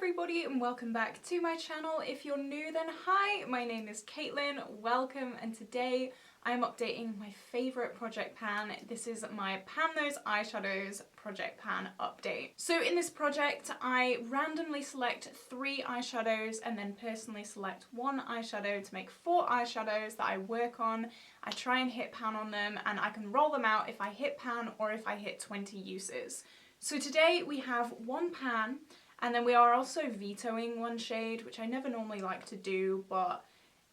everybody and welcome back to my channel. If you're new then hi, my name is Caitlin, welcome, and today I'm updating my favourite project pan. This is my Pan Those Eyeshadows project pan update. So in this project I randomly select 3 eyeshadows and then personally select 1 eyeshadow to make 4 eyeshadows that I work on. I try and hit pan on them and I can roll them out if I hit pan or if I hit 20 uses. So today we have 1 pan. And then we are also vetoing 1 shade, which I never normally like to do, but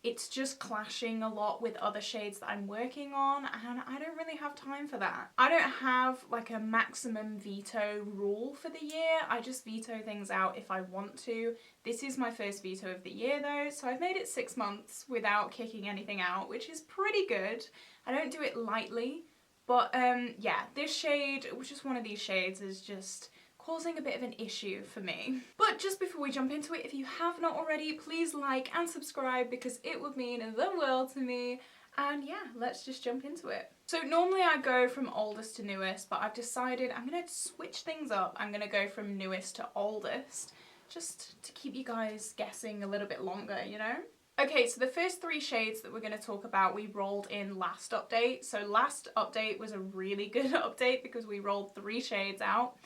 it's just clashing a lot with other shades that I'm working on, and I don't really have time for that. I don't have like a maximum veto rule for the year. I just veto things out if I want to. This is my first veto of the year though, so I've made it 6 months without kicking anything out, which is pretty good. I don't do it lightly, but yeah, this shade, which is one of these shades, is just causing a bit of an issue for me. But just before we jump into it, if you have not already, please like and subscribe because it would mean the world to me. And yeah, let's just jump into it. So normally I go from oldest to newest, but I've decided I'm gonna switch things up. I'm gonna go from newest to oldest, just to keep you guys guessing a little bit longer, you know? Okay, so the first 3 shades that we're going to talk about we rolled in last update. So last update was a really good update because we rolled 3 shades out.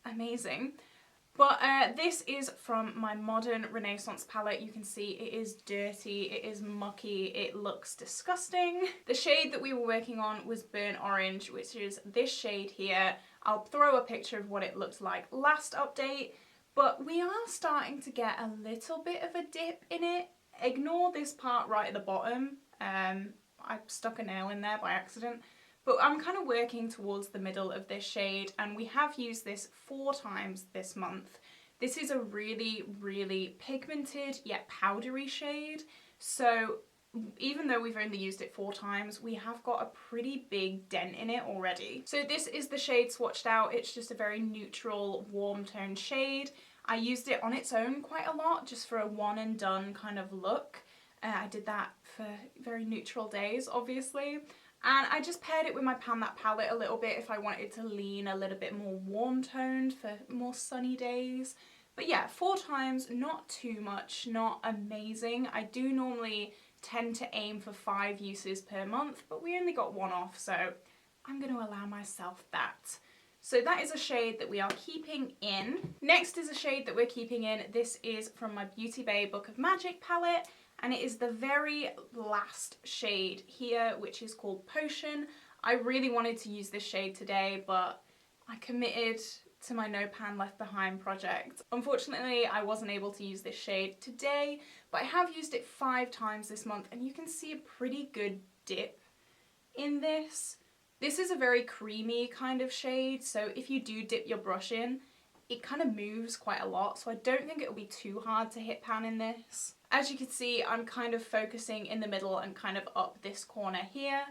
Amazing. But this is from my Modern Renaissance palette. You can see it is dirty, it is mucky, it looks disgusting. The shade that we were working on was Burnt Orange, which is this shade here. I'll throw a picture of what it looked like last update, but we are starting to get a little bit of a dip in it. Ignore this part right at the bottom. I stuck a nail in there by accident. But I'm kind of working towards the middle of this shade, and we have used this 4 times this month. This is a really, really pigmented yet powdery shade. So even though we've only used it 4 times, we have got a pretty big dent in it already. So this is the shade swatched out. It's just a very neutral, warm toned shade. I used it on its own quite a lot, just for a one and done kind of look. I did that for very neutral days, obviously. And I just paired it with my Pan That palette a little bit if I wanted to lean a little bit more warm toned for more sunny days. But yeah, 4 times, not too much, not amazing. I do normally tend to aim for 5 uses per month, but we only got 1 off, so I'm going to allow myself that. So that is a shade that we are keeping in. Next is a shade that we're keeping in. This is from my Beauty Bay Book of Magic palette. And it is the very last shade here, which is called Potion. I really wanted to use this shade today, but I committed to my No Pan Left Behind project. Unfortunately, I wasn't able to use this shade today, but I have used it 5 times this month, and you can see a pretty good dip in this. This is a very creamy kind of shade, so if you do dip your brush in, it kind of moves quite a lot, so I don't think it'll be too hard to hit pan in this. As you can see, I'm kind of focusing in the middle and kind of up this corner here.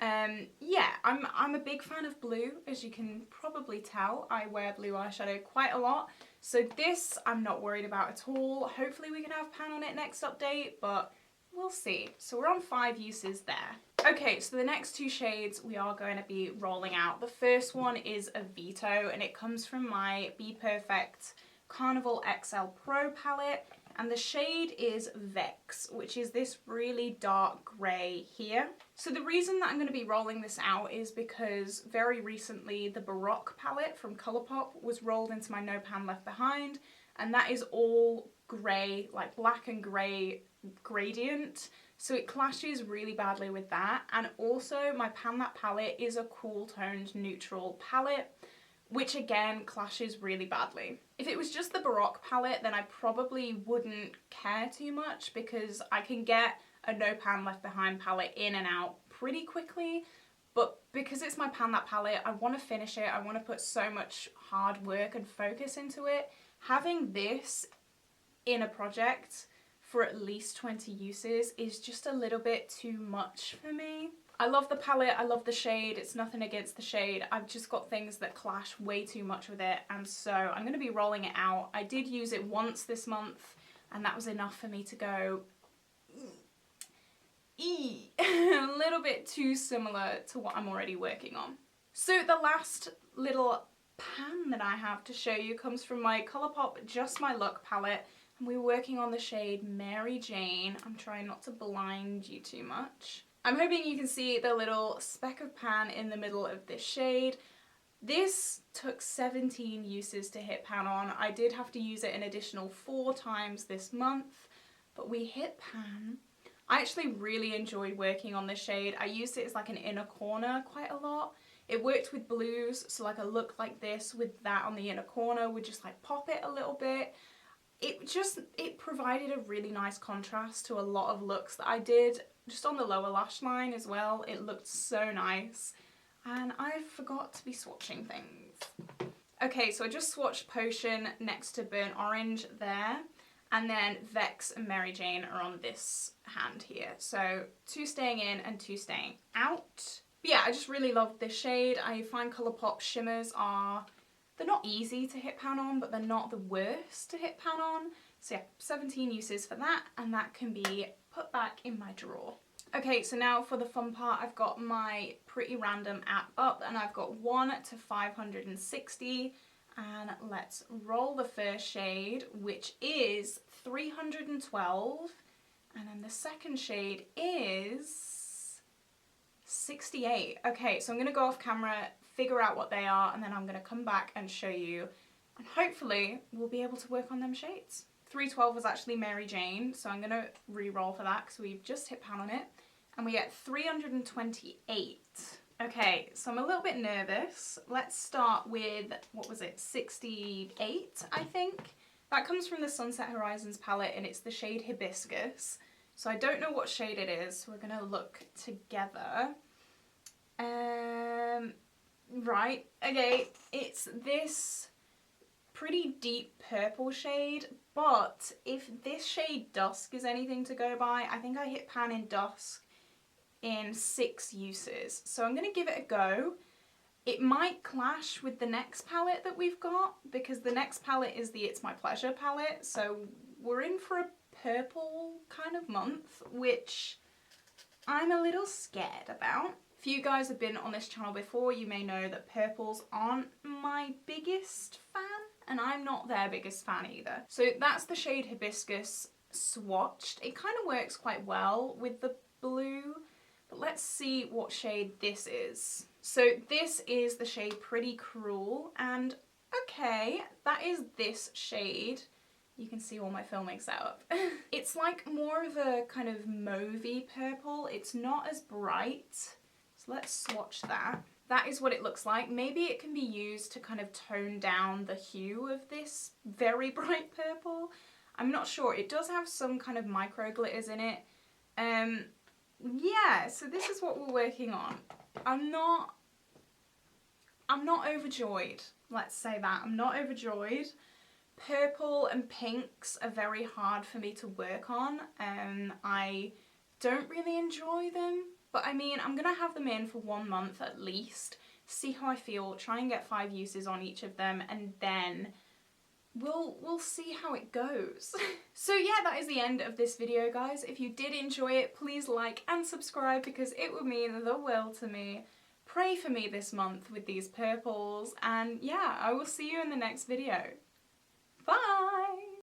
Yeah, I'm a big fan of blue, as you can probably tell. I wear blue eyeshadow quite a lot, so this I'm not worried about at all. Hopefully we can have pan on it next update, but we'll see. So we're on 5 uses there. Okay, so the next 2 shades we are going to be rolling out. The first one is a veto, and it comes from my Be Perfect Carnival XL Pro palette. And the shade is Vex, which is this really dark grey here. So the reason that I'm going to be rolling this out is because very recently the Baroque palette from Colourpop was rolled into my No Pan Left Behind, and that is all grey, like black and grey gradient. So it clashes really badly with that. And also my Pan That palette is a cool toned neutral palette, which again clashes really badly. If it was just the Baroque palette, then I probably wouldn't care too much because I can get a No Pan Left Behind palette in and out pretty quickly. But because it's my Pan That palette, I want to finish it. I want to put so much hard work and focus into it. Having this in a project for at least 20 uses is just a little bit too much for me. I love the palette, I love the shade, it's nothing against the shade, I've just got things that clash way too much with it, and so I'm going to be rolling it out. I did use it once this month, and that was enough for me to go, a little bit too similar to what I'm already working on. So the last little pan that I have to show you comes from my Colourpop Just My Look palette, and we're working on the shade Mary Jane. I'm trying not to blind you too much. I'm hoping you can see the little speck of pan in the middle of this shade. This took 17 uses to hit pan on. I did have to use it an additional 4 times this month, but we hit pan. I actually really enjoyed working on this shade. I used it as like an inner corner quite a lot. It worked with blues, so like a look like this with that on the inner corner would just like pop it a little bit. It provided a really nice contrast to a lot of looks that I did, just on the lower lash line as well. It looked so nice. And I forgot to be swatching things. Okay, so I just swatched Potion next to Burnt Orange there. And then Vex and Mary Jane are on this hand here. So 2 staying in and 2 staying out. But yeah, I just really love this shade. I find Colourpop shimmers they're not easy to hit pan on, but they're not the worst to hit pan on. So yeah, 17 uses for that, and that can be put back in my drawer. Okay, so now for the fun part, I've got my Pretty Random app up, and I've got 1 to 560. And let's roll the first shade, which is 312. And then the second shade is 68. Okay, so I'm going to go off camera, figure out what they are, and then I'm going to come back and show you. And hopefully we'll be able to work on them shades. 312 was actually Mary Jane, so I'm going to re-roll for that because we've just hit pan on it. And we get 328. Okay, so I'm a little bit nervous. Let's start with, what was it, 68, I think? That comes from the Sunset Horizons palette, and it's the shade Hibiscus. So I don't know what shade it is, so we're going to look together. Right, okay, it's this pretty deep purple shade, but if this shade Dusk is anything to go by, I think I hit pan in Dusk in 6 uses. So I'm going to give it a go. It might clash with the next palette that we've got, because the next palette is the It's My Pleasure palette, so we're in for a purple kind of month, which I'm a little scared about. If you guys have been on this channel before, you may know that purples aren't my biggest fan, and I'm not their biggest fan either. So that's the shade Hibiscus swatched. It kind of works quite well with the blue, but let's see what shade this is. So this is the shade Pretty Cruel, and okay, that is this shade. You can see all my filming setup. It's like more of a kind of mauvey purple. It's not as bright. So let's swatch that. That is what it looks like. Maybe it can be used to kind of tone down the hue of this very bright purple. I'm not sure. It does have some kind of micro glitters in it. Yeah, so this is what we're working on. I'm not overjoyed. Let's say that. I'm not overjoyed. Purple and pinks are very hard for me to work on. I don't really enjoy them. But I mean, I'm going to have them in for 1 month at least, see how I feel, try and get 5 uses on each of them, and then we'll see how it goes. So yeah, that is the end of this video, guys. If you did enjoy it, please like and subscribe because it would mean the world to me. Pray for me this month with these purples, and yeah, I will see you in the next video. Bye!